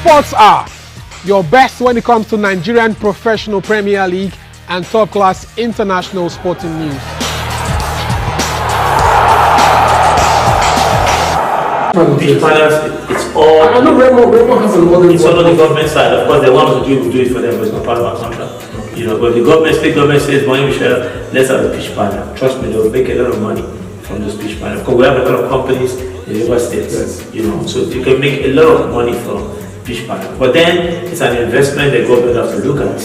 Sports Hour, your best when it comes to Nigerian Professional Premier League and top-class international sporting news. Beach panels, it's all. I know Remo has a model. It's all on the government side. Of course, they want us to do it for them, but it's not part of our contract. You know, but the state government says, "Money, Michelle, let's have a beach panel." Trust me, they'll make a lot of money from this beach panel. Because we have a lot of companies in the Rivers States, you know, so you can make a lot of money from beach panel. But then it's an investment the government has to look at.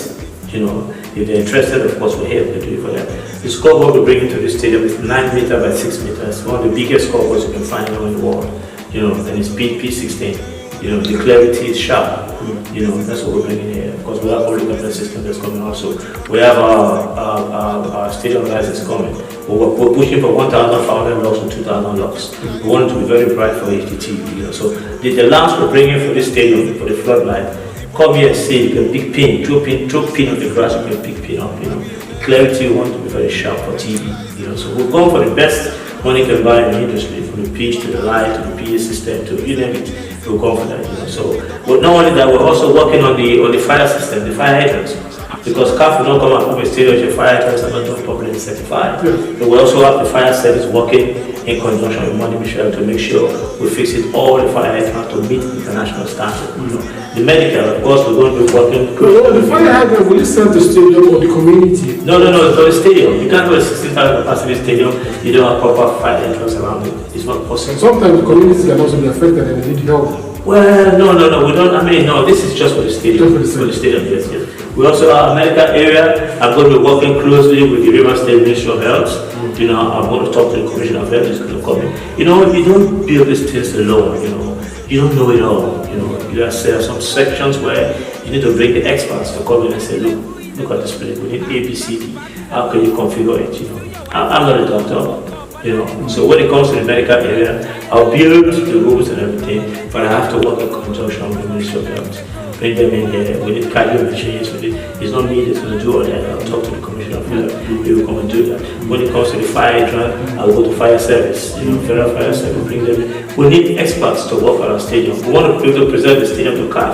You know, if they're interested, of course, we're here to do it for them. The scoreboard we bring into the stadium is 9 meters by 6 meters. One of the biggest scoreboards you can find in the world. You know, and it's P16. You know, the clarity is sharp. You know, that's what we're bringing here. Of course, we have all the government system that's coming also. We have our stadium lights coming. We're pushing for 1,500 lux to 2,000 lux. We want it to be very bright for HDTV. You know, so the lamps we're bringing for this stadium, for the floodlight, come here and see, you can pick pin, throw pin on the grass, you can pick pin up. You know, the clarity we want to be very sharp for TV. You know, so we're going for the best money can buy in the industry, from the pitch to the light to the PA system to you name it. We're going for that, you know. So, but not only that, we're also working on the fire system, the fire hydrants, because CAF will not come out from a stadium your fire hydrants are not properly certified. So we also have the fire service working in conjunction with Money Michelle to make sure we fix it all the fire hydrants to meet international standards. You know. The medical, of course, we're going to be working. The fire hydrant, will you sell the stadium or the community? No, it's for the stadium. You can't do a 16,000 capacity stadium, you don't have proper fire hydrants around it. It's not possible. Sometimes the community can also be affected and they need help. Well, no, we don't, this is just for the stadium. Just for the stadium, yes. We also have America area. I'm going to be working closely with the Rivers State Ministry of Health. You know, I'm going to talk to the Commissioner of Health, who's going to come in. You know, you don't build these things alone, you know. You don't know it all, you know. There are some sections where you need to bring the experts to come in and say, look at this place, we need A, B, C, D. How can you configure it, you know? I'm not a doctor, you know. So when it comes to the medical area, I'll build the rules and everything, but I have to work in conjunction with the Ministry of Health. Bring them in here, we need cardio machines, it's not me that's going to do all that. I'll talk to the Commissioner of Health, he will come and do that. When it comes to the fire hydrant, I'll go to fire service, you know, federal fire service, bring them in. We need experts to work on our stadium. We want to be able to present the stadium to CAF.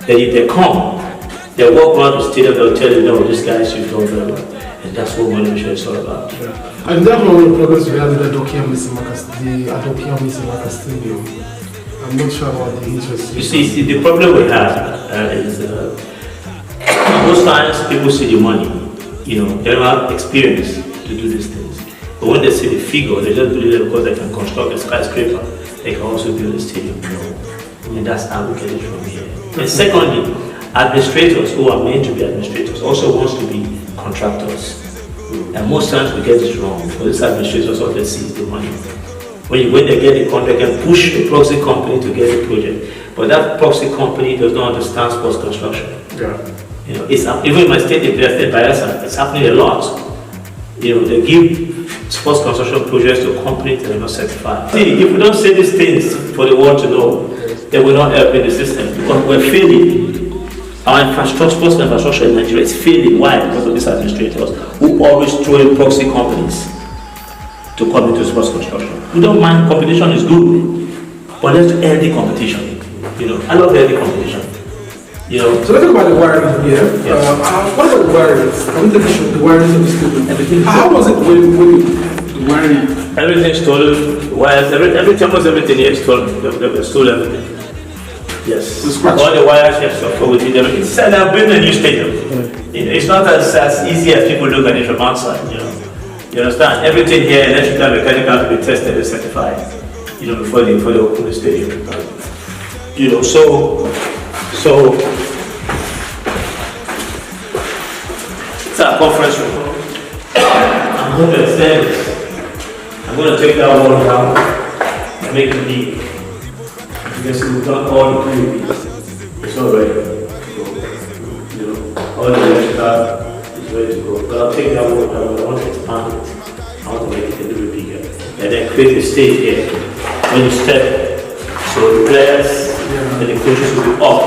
Then if they come, they walk around the stadium, they'll tell you, no, these guys, you've done very well. And that's what Money Michelle is all about. And that's one of the progress we have with the Adokia Stadium. I'm not sure about the interest. You see, the problem we have is most times people see the money, you know, they don't have experience to do these things. But when they see the figure, they just believe that because they can construct a skyscraper, they can also build a stadium. And that's how we get it from here. And secondly, administrators who are meant to be administrators also wants to be contractors. And most times we get this wrong because these administrators often seize the money. When they get the contract, they can push a proxy company to get the project. But that proxy company does not understand sports construction. Yeah. You know, it's even in my state, it's happening a lot. You know, they give sports construction projects to companies that are not certified. See, if we don't say these things for the world to know, they will not help in the system because we're failing. Our sports infrastructure in Nigeria is failing. Why? Because of these administrators who always throw in proxy companies to come into sports construction. We don't mind, competition is good, but let's do healthy competition. You know, I love healthy competition. You know. So let's talk about the wiring here. Yes. What about the wiring? I want to show the wiring of the stadium. How was it when the wiring? Everything stolen. Wires. Almost everything here stolen. They stole everything. Yes. All the wires, yes, of course, we did everything. It's like they're building a new stadium. You know, it's not as easy as people look at it from outside. You know. You understand? Everything here, electrical and mechanical, to be tested and certified. You know, before they open the stadium. You know, so it's our conference room. I'm going to extend it. I'm going to take that wall down and make it big. You can see we've done all the pieces. It's all ready to go. You know, all the electrical is ready to go. But I'll take that wall down. I want to expand it. I want to make it a little bit bigger. And then create a stage here. When you step, so the players and the coaches will be up.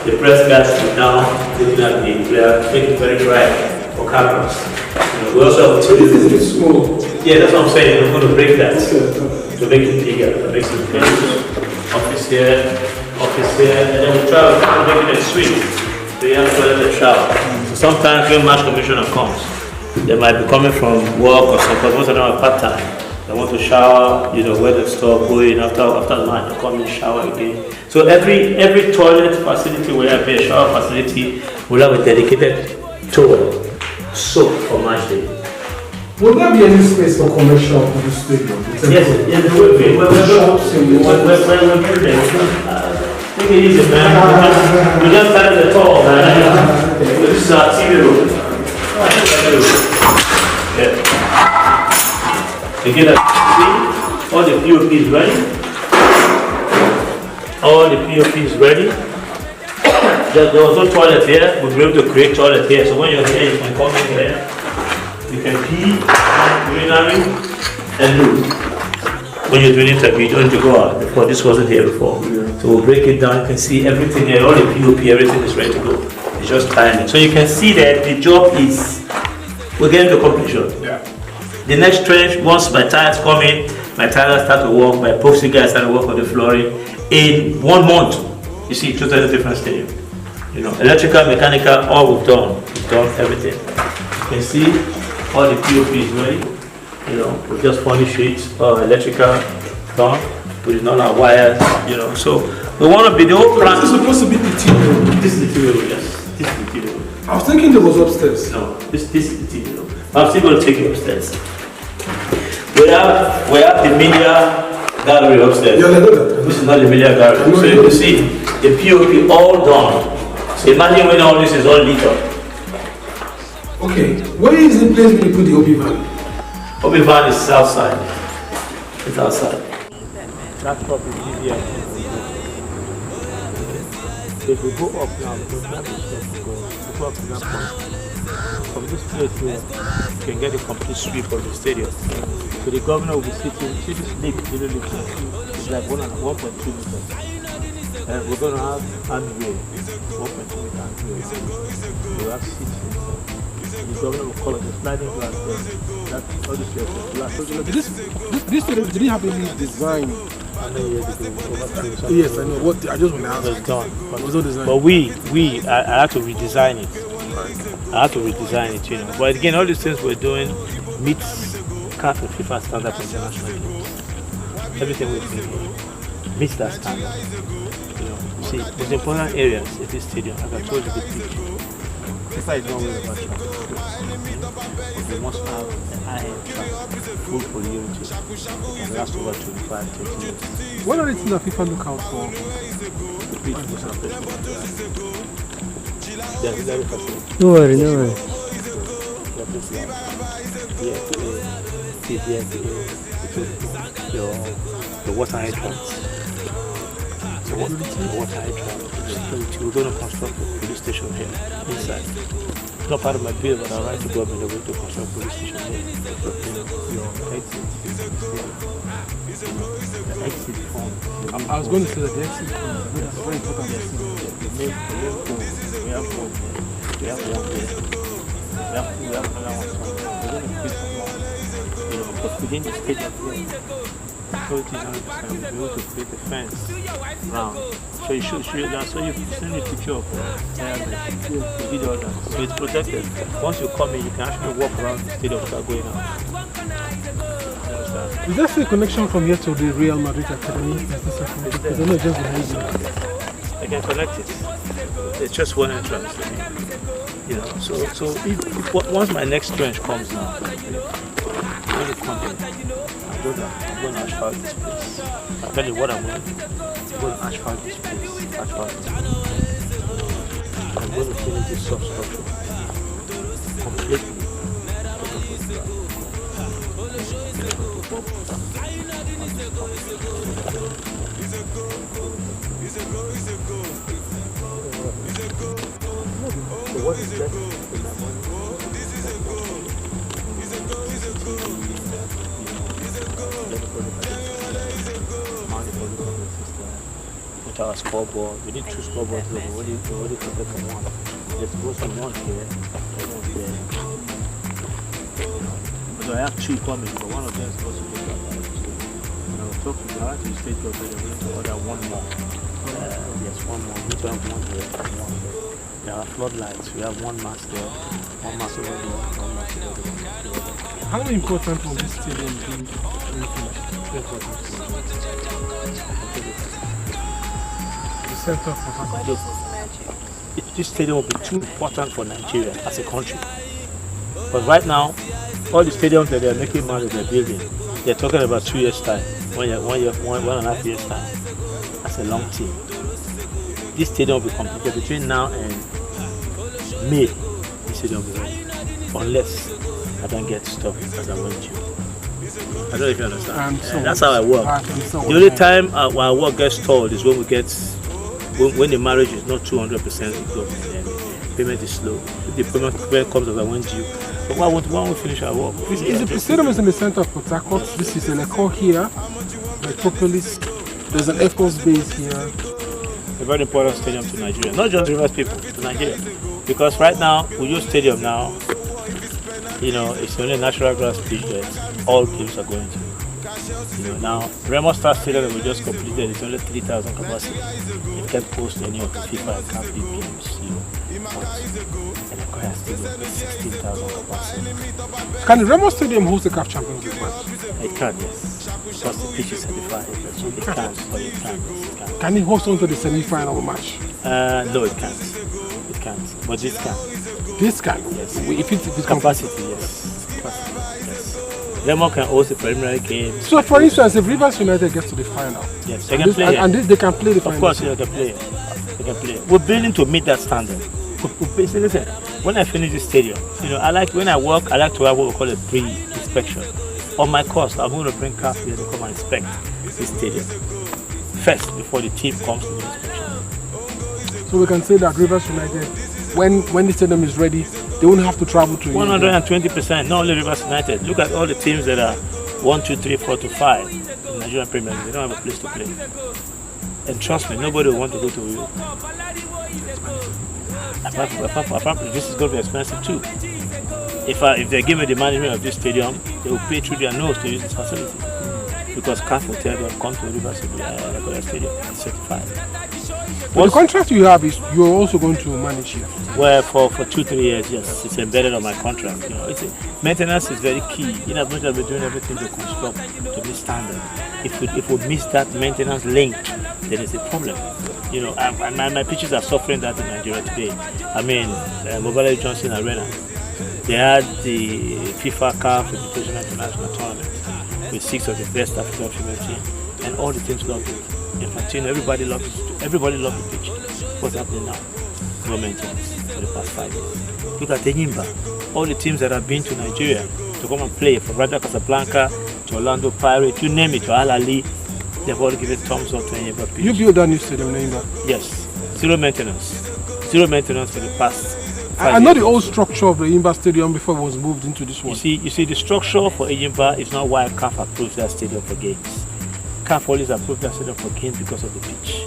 The press guys will be down, looking at the player, make it very bright for cameras. You know, we also have So this is a bit small. Yeah, that's what I'm saying. I'm going to break that to make it bigger. That makes it bigger. Office here, office here, and then we try to make it a suite. So you have toilet and shower. So sometimes when match commissioner comes, they might be coming from work or something. Most of them are part-time. They want to shower, wear the stuff, go in after the match, they come in, shower again. So every toilet facility will have a shower facility, will have a dedicated towel, soap for match day. Will there be any space for commercial for the stadium? Yes, there will be. We're take it easy, man. We just started the talk, man. This is our TV room. Yeah. Again, see, all the POP is ready. All the POP is ready. There was no toilet here. We'll be able to create toilet here. So when you're here, you can come in here. You can pee, urinary, and loo. When you're doing interview, you don't need to go out before. This wasn't here before. So we'll break it down. You can see everything here, all the POP, everything is ready to go. It's just timing. So you can see that the job is, we're getting to completion. Yeah. The next trench, once my tires come in, my tires start to work, my epoxy guys start to work on the flooring. In 1 month, you see, totally different stadium. Electrical, mechanical, all we've done. We've done everything. You can see all the POP is ready. We just furnish it, electrical done, putting all our wires, So we want to be the whole plan. This is supposed to be the TV room. This is the TV room, yes. This is the TV room. I was thinking there was upstairs. No, this is the TV room. I'm still going to take you upstairs. We have the media gallery upstairs. Yeah, I know that. This is not the media gallery. So you can see the POP all done. So imagine when all this is all lit up. Okay, where is the place where you put the OB van? OB van is outside. It's outside. That top is easier. If we go up now, because that is just to go up to that point. From this place here, you can get a complete sweep of the stadium. So the governor will be sitting, see this leak, little leak, it's like 1.2 meters. And we're going to have handway, 1.2 meter handway. We'll have seats inside. The governor will call it a sliding glass there. That's all this glass. This stadium didn't have any design. I know years ago. Yes, I know. What I just want to ask. It was done. It was no design. But I had to redesign it. But again, all these things we're doing meets CAF and FIFA standard for international games. Everything we're doing meets that standard. See, there's important areas at this stadium, like I told you, the pitch. FIFA is not worried about traffic. We must have an high-end track, full priority, and last over 25-30 years. What are the things that FIFA look out for? The pitch was operational. There's very facility. No worry. The water hydrants. The water hydrant. We're going to construct a police station here, inside. It's not part of my bill, but I write to government that we're going to construct a police station here. Your exit. The exit form. I was going to say that the exit is very important. The main phone. We have one here. We have one here. We have another one somewhere. We're going to fix one. But within the stadium here, authorities 100% will be able to create a fence around. So you should that. So you send a picture of you did all that. So it's protected. Once you come in, you can actually walk around the stadium without going out. Is there still a connection from here to the Real Madrid Academy? Because I know just behind you. I can connect it. It's just one entrance. So if once my next trench comes now, when it comes in, I'm going to asphalt this place. I'll tell you what I'm going to do. I'm going to asphalt this place. I'm going to finish this substructure completely. So what is left in my money? With our scoreboard, we need 2 scoreboards, but we already prepared for one. There's supposed to be one here and one there. So I have 2 coming, but one of them is supposed to be done. And I was talking to the state government, they're going to order 1 more. Yes, one more. We don't have one here, one there. There are floodlights. We have one mast there, one mast over there, one mast over there. How important will this stadium be when finished? Very important. The center of Port Harcourt. This stadium will be too important for Nigeria as a country. But right now, all the stadiums that they're making money, they're building, they're talking about 2 years' time, 1 and a half years' time. That's a long team. This stadium will be completed between now and May. This stadium will be ready, unless I don't get stuff as I want to. I don't know if you understand. That's how I work. The only time our work gets stalled is when when the marriage is not 200% good and payment is slow. The payment comes as I want you. But why won't we finish our work? The stadium is in the center of Port Harcourt. This is Elekahia, Metropolis. There's an Air Force base here. A very important stadium to Nigeria, not just Rivers people, to Nigeria. Because right now, we use stadium now, it's the only natural grass pitch that all teams are going to. Now, Remo Star Stadium that we just completed is only 3,000 capacity. It can't host any of the FIFA and Camp League games, And Elekahia Stadium is 16,000 capacity. Can the Remo Stadium host a CAF Champions League match? It can, yes. Because the pitch is certified. So it can, but it can. Can it host onto the semi-final match? No, it can't. It can't. But this can. This can? Yes. If it's capacity, yes. Remo can host the preliminary games. So, for instance, if Rivers United gets to the final, yes, they can play. And they can play the final. Of course, they can play. They can play. We're building to meet that standard. Listen, when I finish the stadium, when I work, I like to have what we call a pre-inspection. On my cost, I'm going to bring CAF here to come and inspect this stadium first before the team comes to the inspection. So we can say that Rivers United, when the stadium is ready, they won't have to travel to 120%. Not only Rivers United. Look at all the teams that are 1, 2, 3, 4 to 5 in Nigerian Premier League. They don't have a place to play. And trust me, nobody will want to go to you. Apparently, this is going to be expensive too. If they give me the management of this stadium, they will pay through their nose to use this facility. Because CAF will tell them, come to Rivers Stadium, it's certified. The contract you have is you're also going to manage here. Well, for 2-3 years, yes, it's embedded on my contract. Maintenance is very key. In as much as we're doing everything to construct to this standard, if we miss that maintenance link, then it's a problem. My pitches are suffering that in Nigeria today. Mobile Johnson Arena, they had the FIFA CAF Invitational International Tournament with 6 of the best African female teams, and all the teams loved it. Infantino, everybody loved the pitch. What's happening now? No maintenance for the past 5 years. Look at Enyimba. All the teams that have been to Nigeria to come and play, from Raja Casablanca to Orlando Pirates, you name it, to Al Ali, they've all given thumbs up to Enyimba pitch. You built that new stadium, Enyimba? Yes. Zero maintenance for the past 5 years. I know the old structure of the Enyimba Stadium before it was moved into this one. You see, the structure for Enyimba is not why CAF approves that stadium for games. CAF always approved that stadium for games because of the pitch.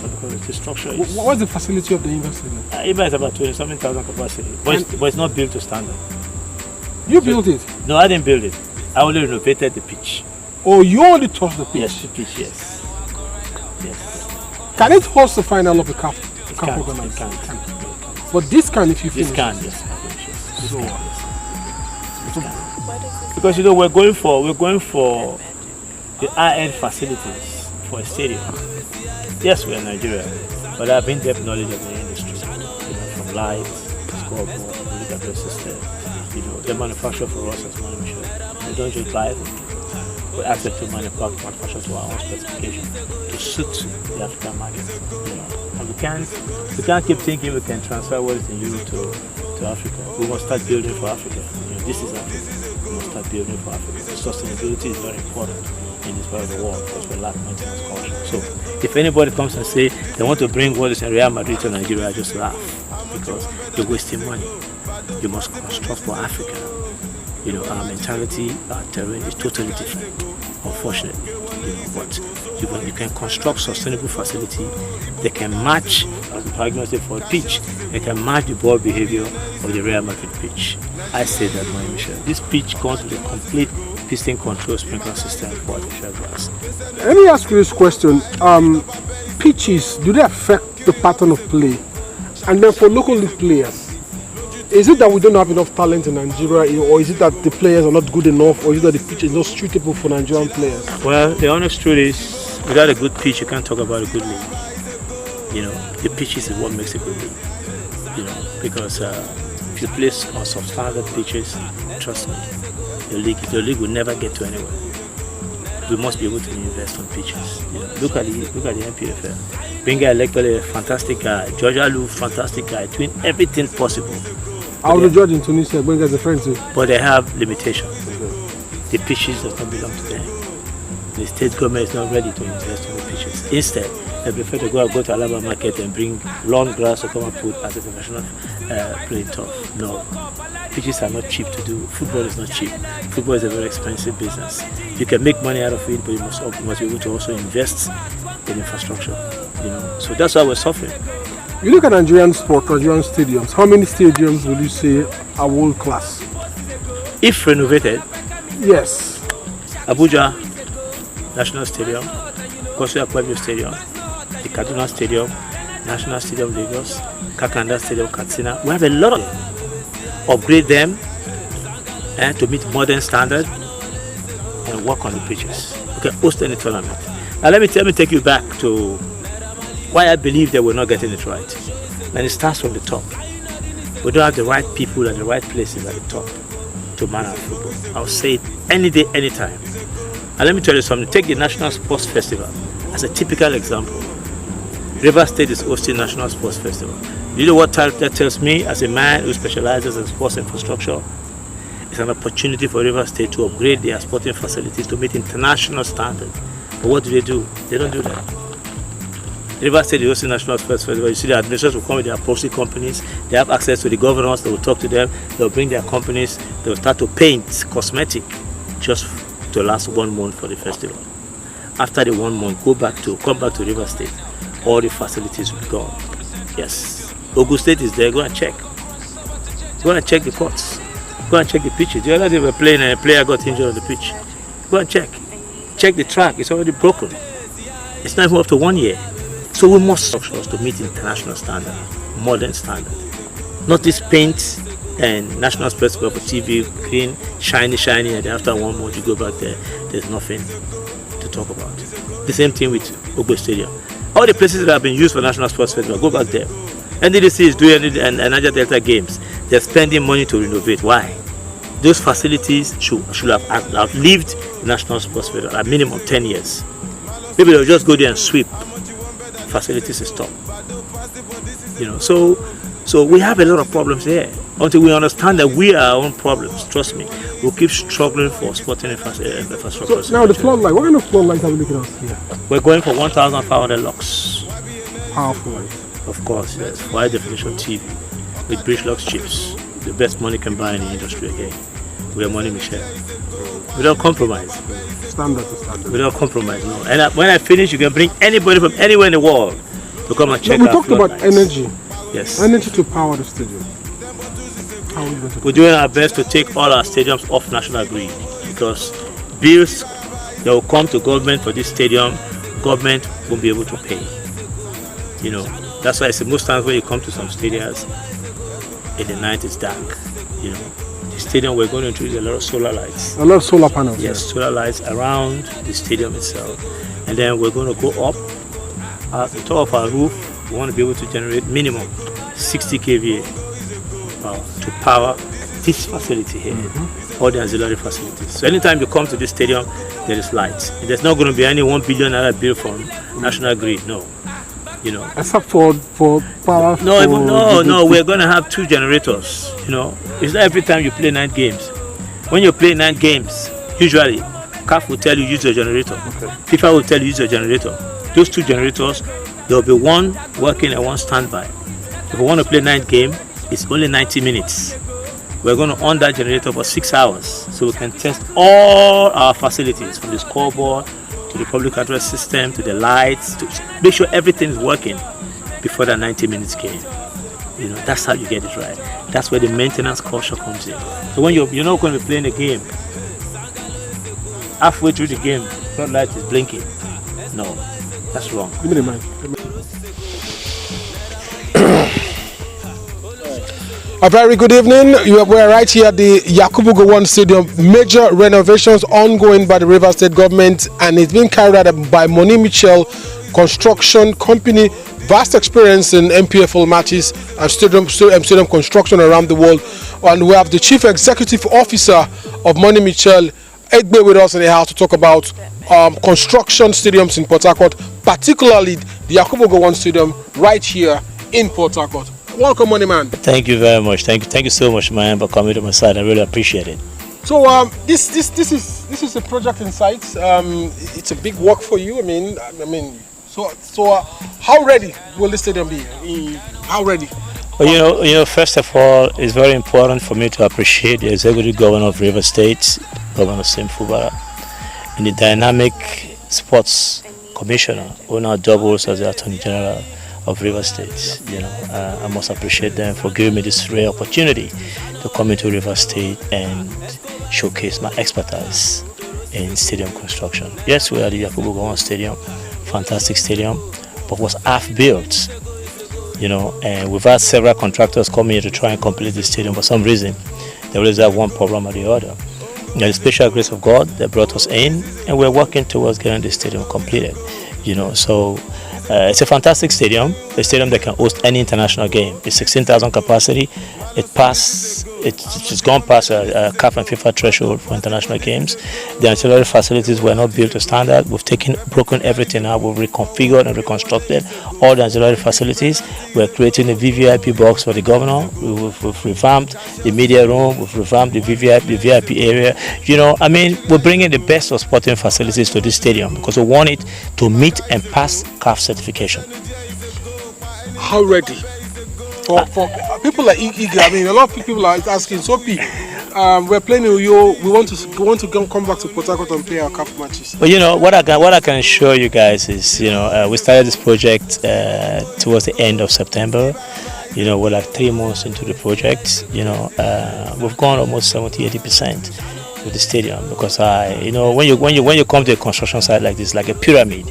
Not because the structure is... What's the facility of the Enyimba Stadium? Enyimba is about 27,000 capacity, but it's not built to standard. You built it? No, I didn't build it. I only renovated the pitch. Oh, you only touched the pitch? Yes, the pitch, yes. Can it host the final of the CAF? It can't. But this can if you finish. This can, yes. Because we're going for the high-end facilities for a stadium. Yes, we're in Nigeria, but I've in-depth knowledge of the industry. From lights, scoreboard, the system. They manufacture for us as manufacturers. We don't just buy it. We ask them to manufacture to our own specification to suit the African market. And we can't keep thinking we can transfer what is in Europe to Africa. We must start building for Africa. This is Africa. We must start building for Africa. Sustainability is very important in this part of the world because we lack maintenance culture. So if anybody comes and say they want to bring what is in Real Madrid to Nigeria, I just laugh because you're wasting money. You must construct for Africa. Our mentality, our terrain is totally different, unfortunately. But when you can construct sustainable facility, they can match, as the argument for a pitch, they can match the ball behavior of the Real Madrid pitch. I say that, Michel. This pitch comes with a complete piston control sprinkler system for artificial grass. Let me ask you this question. Pitches, do they affect the pattern of play? And then for local league players, is it that we don't have enough talent in Nigeria, or is it that the players are not good enough, or is it that the pitch is not suitable for Nigerian players? Well, the honest truth is, without a good pitch, you can't talk about a good league. You know, the pitches is what makes a good league. You know, because if you play on substandard pitches, trust me, the league will never get to anywhere. We must be able to invest on pitches. You know, look at the NPFL. Benga Elekahia, fantastic guy. Georgia Lu, fantastic guy, doing everything possible. I was a judge in Tunisia. Benga is a friend too. But they have limitations. The pitches does not belong to them. The state government is not ready to invest in the pitches. Instead, they prefer to go to Alaba market and bring lawn grass to come and put as a professional playing turf. No. Pitches are not cheap to do. Football is not cheap. Football is a very expensive business. You can make money out of it, but you must be able to also invest in infrastructure. You know, so that's why we're suffering. You look at Nigerian sport, Nigerian stadiums. How many stadiums would you say are world class? If renovated, yes. Abuja National Stadium, Kosu Akpabio Stadium, the Kaduna Stadium, National Stadium Lagos, Kakanda Stadium Katsina. We have a lot of them. Upgrade them to meet modern standard and work on the pitches. We can host any tournament. Now let me take you back to why I believe that we're not getting it right. And it starts from the top. We don't have the right people at the right places at the top to man our football. I'll say it any day, anytime. And let me tell you something. Take the National Sports Festival as a typical example. Rivers State is hosting National Sports Festival. You know what that tells me as a man who specializes in sports infrastructure? It's an opportunity for Rivers State to upgrade their sporting facilities to meet international standards. But what do? They don't do that. Rivers State is hosting National Sports Festival. You see the administrators will come with their proxy companies. They have access to the governors. They will talk to them. They will bring their companies. They will start to paint cosmetic just to last 1 month for the festival. After the 1 month, come back to Rivers State. All the facilities will be gone. Yes. Ogun State is there. Go and check. Go and check the courts. Go and check the pitches. The other day we were playing and a player got injured on the pitch. Go and check. Check the track. It's already broken. It's not even up to 1 year. So we must structure us to meet international standard, modern standard. Not this paint and National Sports Festival for TV, clean, shiny, and then after 1 month you go back there, there's nothing to talk about. The same thing with Ogun Stadium. All the places that have been used for National Sports Festival, go back there. NDDC is doing it and Niger Delta Games. They're spending money to renovate. Why? Those facilities should have outlived the National Sports Festival at minimum 10 years. Maybe they'll just go there and sweep. Facilities is top. You know, so we have a lot of problems here. Until we understand that we are our own problems, trust me, we'll keep struggling for sporting infrastructure. So now the floodlight, what kind of floodlights are we looking at here? We're going for 1,500 lux. Powerful light. Of course, yes. High definition TV with bridge lux chips. The best money can buy in the industry again. We are money Michelle. Without compromise. Standard to standard. Without compromise, no. And when I finish, you can bring anybody from anywhere in the world to come and check we out. talked about energy. Yes. Energy to power the stadium. How are we going to We're doing our best to take all our stadiums off national grid because bills that will come to government for this stadium, government won't be able to pay. You know, that's why I say most times when you come to some stadiums, in the night it's dark. You know, the stadium we're going to introduce a lot of solar lights. A lot of solar panels. Yes, solar lights around the stadium itself, and then we're going to go up at the top of our roof. We want to be able to generate minimum 60 kVA to power this facility here, all the auxiliary facilities. So anytime you come to this stadium, there is light. There's not going to be any $1 billion bill from national grid. No. You know, except for power. No. We're going to have 2 generators. You know, it's not every time you play 9 games. When you play 9 games, usually CAF will tell you use your generator. Okay. FIFA will tell you use your generator. Those 2 generators, there will be one working and one standby. If we want to play 9 games, it's only 90 minutes. We're going to on that generator for 6 hours, so we can test all our facilities from the scoreboard to the public address system, to the lights, to make sure everything is working before that 90 minutes game. You know, that's how you get it right. That's where the maintenance culture comes in. So when you're not going to be playing a game halfway through the game, floodlight is blinking. No, that's wrong. Give me the mic. A very good evening. We're right here at the Yakubu Gowon Stadium. Major renovations ongoing by the Rivers State government, and it's being carried out by Moni Mitchell Construction Company. Vast experience in MPFL matches and stadium construction around the world. And we have the Chief Executive Officer of Moni Mitchell, Egbe, with us in the house to talk about construction stadiums in Port Harcourt, particularly the Yakubu Gowon Stadium right here in Port Harcourt. Welcome, Money Man. Thank you very much. Thank you so much, man, for coming to my side. I really appreciate it. So this is a project in sight. It's a big work for you. So how ready will this stadium be? How ready? Well, you know, first of all, it's very important for me to appreciate the Executive Governor of Rivers State, Governor Sim Fubara, and the dynamic sports commissioner who now doubles as the Attorney General of Rivers State. You know, I must appreciate them for giving me this rare opportunity to come into Rivers State and showcase my expertise in stadium construction. Yes, we are the Yakubu Gowon Stadium, fantastic stadium, but was half built. You know, and we've had several contractors come here to try and complete the stadium. For some reason, they always have one problem or the other. And the special grace of God, they brought us in, and we're working towards getting the stadium completed. You know, so it's a fantastic stadium, a stadium that can host any international game. It's 16,000 capacity. It's gone past a CAF and FIFA threshold for international games. The ancillary facilities were not built to standard. We've broken everything out. We've reconfigured and reconstructed all the ancillary facilities. We're creating a VVIP box for the governor. We've revamped the media room. We've revamped the VIP area. You know, I mean, we're bringing the best of sporting facilities to this stadium because we want it to meet and pass CAF certification. How ready? For people like eager, I mean, a lot of people are asking, so we're playing with you. We want to come back to Port Harcourt and play our cup matches. But you know what I can assure you guys is, you know, we started this project towards the end of September. You know, we're like 3 months into the project. You know, we've gone almost 70-80% with the stadium because you know, when you come to a construction site like this, like a pyramid.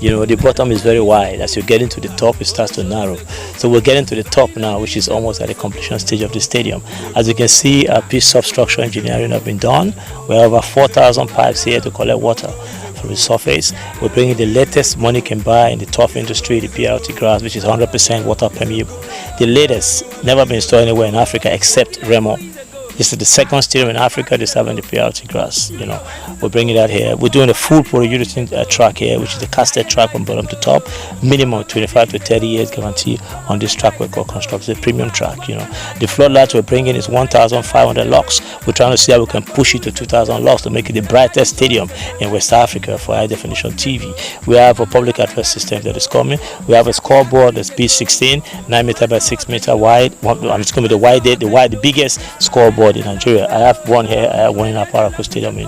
You know, the bottom is very wide. As you get into the top, it starts to narrow. So we're getting to the top now, which is almost at the completion stage of the stadium. As you can see, our piece substructural engineering have been done. We have over 4,000 pipes here to collect water from the surface. We're bringing the latest money can buy in the turf industry, the PRT grass, which is 100% water permeable. The latest, never been installed anywhere in Africa except Remo. This is the second stadium in Africa that's having the PRT grass. You know, we're bringing that here. We're doing a full polyurethane track here, which is the casted track from bottom to top. Minimum 25 to 30 years guarantee on this track we're constructing a premium track. You know, the floodlights we're bringing is 1,500 lux. We're trying to see how we can push it to 2,000 lux to make it the brightest stadium in West Africa for high definition TV. We have a public address system that is coming. We have a scoreboard that's B16, 9 meter by 6 meter wide. It's going to be the biggest scoreboard in Nigeria. I have one here, I have one in our Port Harcourt Stadium in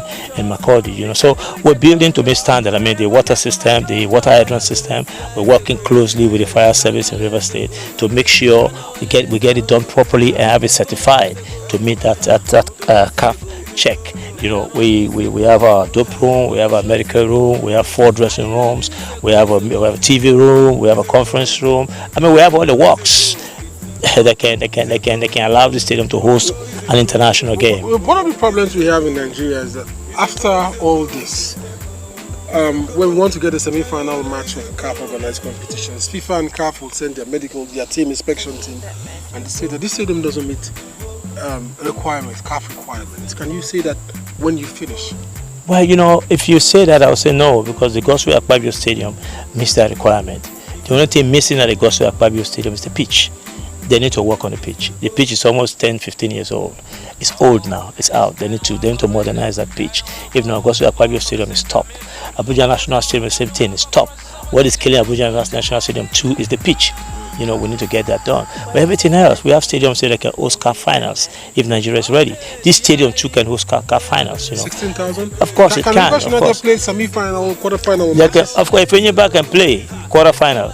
Makurdi, you know. So we're building to meet standard. I mean, the water system, the water hydrant system, we're working closely with the fire service in Rivers State to make sure we get it done properly and have it certified to meet that CAF check. You know, we have our dope room, we have our medical room, we have 4 dressing rooms, we have a TV room, we have a conference room. I mean, we have all the works that can allow the stadium to host an international game. One of the problems we have in Nigeria is that after all this, when we want to get a semi-final match of CAF organized competitions, FIFA and CAF will send their team inspection team, and they say that this stadium doesn't meet requirements, CAF requirements. Can you say that when you finish? Well, you know, if you say that, I will say no, because the Gospel Akpabio Stadium meets that requirement. The only thing missing at the Gospel Akpabio Stadium is the pitch. They need to work on the pitch. The pitch is almost 10-15 years old. It's old now. It's out. They need to modernize that pitch. If not, Gospel Akpabio Stadium is top. Abuja National Stadium is the same thing. It's top. What is killing Abuja National Stadium too is the pitch. You know, we need to get that done. But everything else, we have stadiums here that can host CAF finals if Nigeria is ready. This stadium too can host CAF finals. You know, 16,000. Of course, it can. Can Rivers United play semi-final, quarter-final? Of course, if Enyimba can play quarter-final,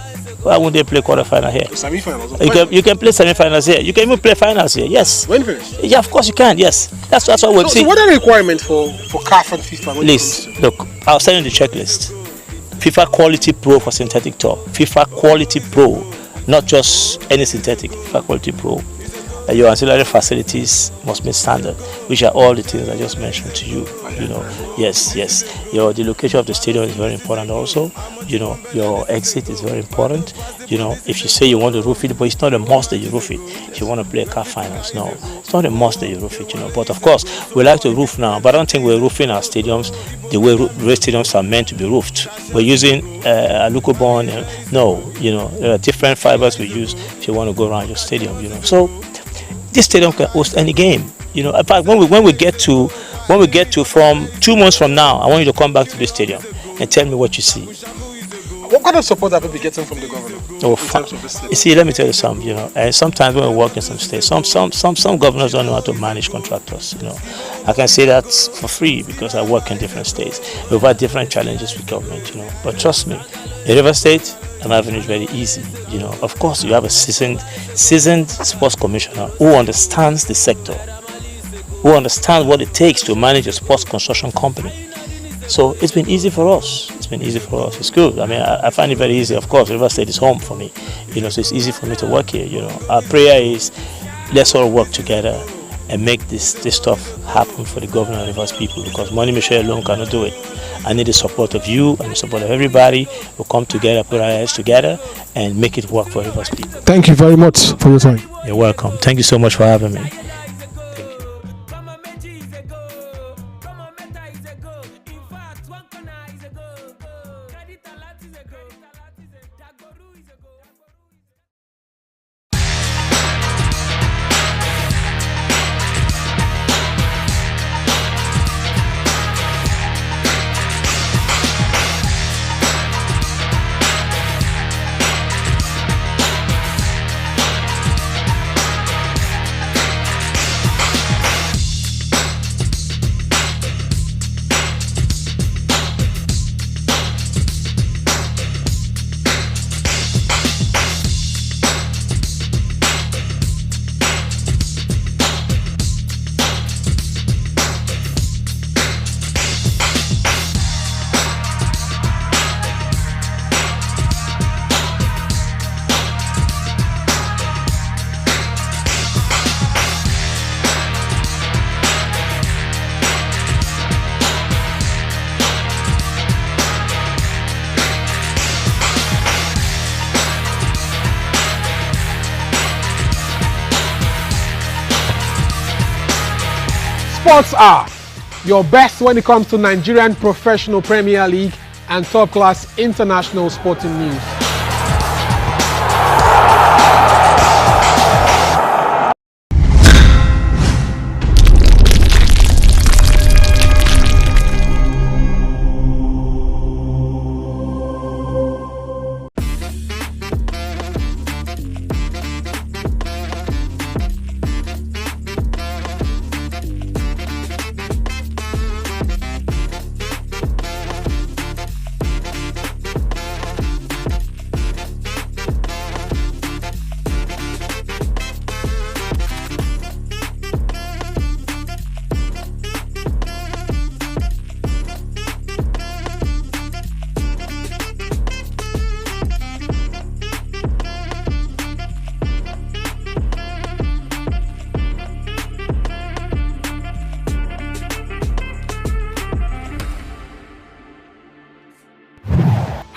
Why won't they play quarterfinal here? Semi-finals. You can play semi-finals here. You can even play finals here. Yes. When finished? Yeah, of course you can. Yes. That's what we'll see. So what are the requirements for CAF and FIFA? Please, look, I'll send you the checklist. FIFA Quality Pro for synthetic top. FIFA Quality Pro, not just any synthetic. FIFA Quality Pro. Your ancillary facilities must meet standard, which are all the things I just mentioned to you. You know, yes. The location of the stadium is very important also. You know, your exit is very important. You know, if you say you want to roof it, but it's not a must that you roof it. If you want to play CAF finals, no, it's not a must that you roof it. You know, but of course we like to roof now, but I don't think we're roofing our stadiums the way race stadiums are meant to be roofed. We're using Yakubu. No, you know, there are different fibers we use if you want to go around your stadium. You know, so this stadium can host any game. You know, in fact, when we get to from 2 months from now, I want you to come back to this stadium and tell me what you see. What kind of support have you been getting from the governor? In terms of this stadium? You see, let me tell you something. You know, and sometimes when we work in some states, some governors don't know how to manage contractors. You know, I can say that for free because I work in different states. We've had different challenges with government. You know, but trust me, in Rivers State, I'm having it very easy. You know, of course, you have a seasoned sports commissioner who understands the sector, who understands what it takes to manage a sports construction company. So it's been easy for us. It's good. I mean, I find it very easy. Of course, Rivers State is home for me. You know, so it's easy for me to work here. You know, our prayer is let's all work together and make this stuff happen for the governor and Rivers people, because Money Michelle alone cannot do it. I need the support of you and the support of everybody. We'll come together, put our heads together, and make it work for Rivers people. Thank you very much for your time. You're welcome. Thank you so much for having me. Sports are your best when it comes to Nigerian Professional Premier League and top-class international sporting news.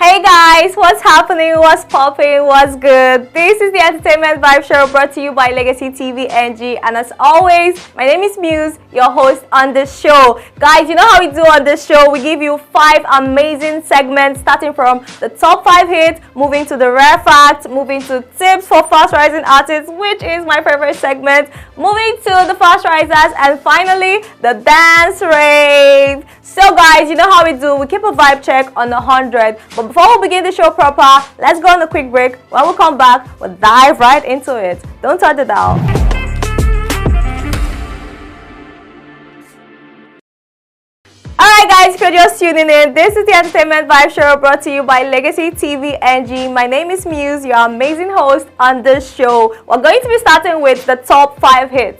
Hey guys, what's happening? What's popping? What's good? This is the Entertainment Vibe Show brought to you by Legacy TV NG, and as always, my name is Muse, your host on this show. Guys, you know how we do on this show. We give you 5 amazing segments, starting from the top 5 hits, moving to the rare facts, moving to tips for fast rising artists, which is my favorite segment, moving to the fast risers, and finally the dance rave. So guys, you know how we do. We keep a vibe check on 100. But before we begin the show proper, let's go on a quick break. When we come back, we'll dive right into it. Don't touch the dial. Alright guys, if you're you're just tuning in, this is the Entertainment Vibe Show brought to you by Legacy TV NG. My name is Muse, your amazing host on this show. We're going to be starting with the top 5 hits.